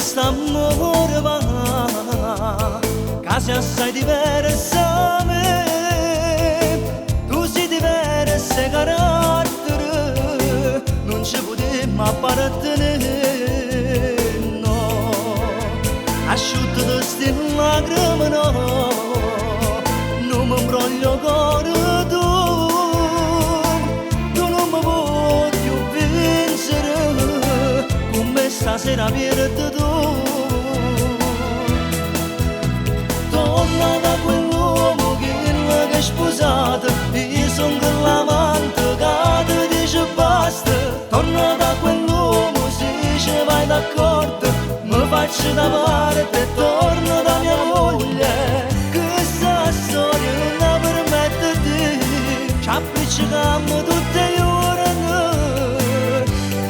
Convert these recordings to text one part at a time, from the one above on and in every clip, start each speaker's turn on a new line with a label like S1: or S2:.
S1: quest'amore va, che sei assai diversa da me, tu sei diversa di carattere, non ci potremmo appartenere, no, asciutto di ste lacrime, no, non mi imbroglio cuore tu non mi puoi più vincere, come stasera perdi tu. Torna da quell'uomo che è sposato, io sono quell'amante che ti dice basta. Torna da quell'uomo se ci vai d'accordo, mi faccio da parte e torno da mia moglie. Questa storia non la permette di ci appiccichiamo tutte le ore,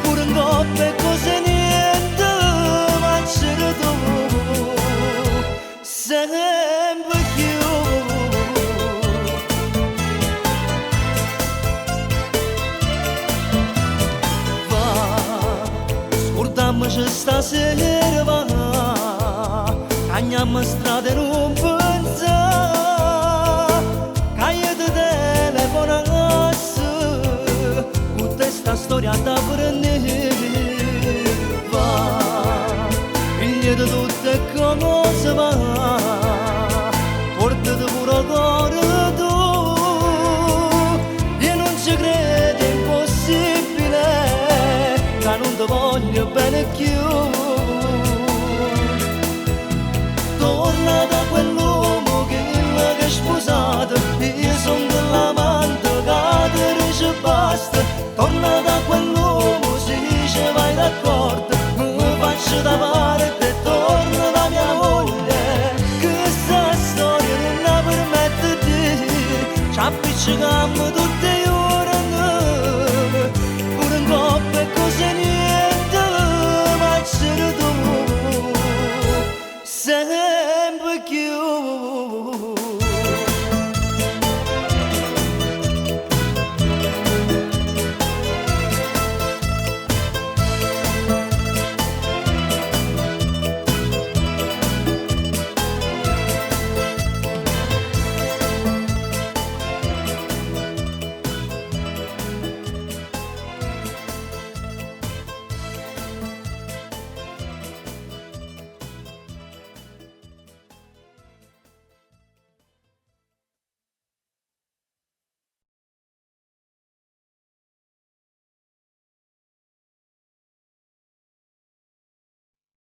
S1: pure in coppia e cose niente, ma c'era tu sempre più. Va, scordiamoci stasera, va, cagniamo strada e non pensare, che io ti telefonassi, con questa storia da prendere. Va, figlia di tutte cose, va, portati pure cuore tu, io non ci credo, è impossibile, che non ti voglio bene più. Torna da quell'uomo che è sposato, io sono quell'amante che ti dice basta. Torna da quell'uomo se ci vai d'accordo, mi faccio da parte e torno da mia moglie. Questa storia non la permette di ci appiccichiamo tutti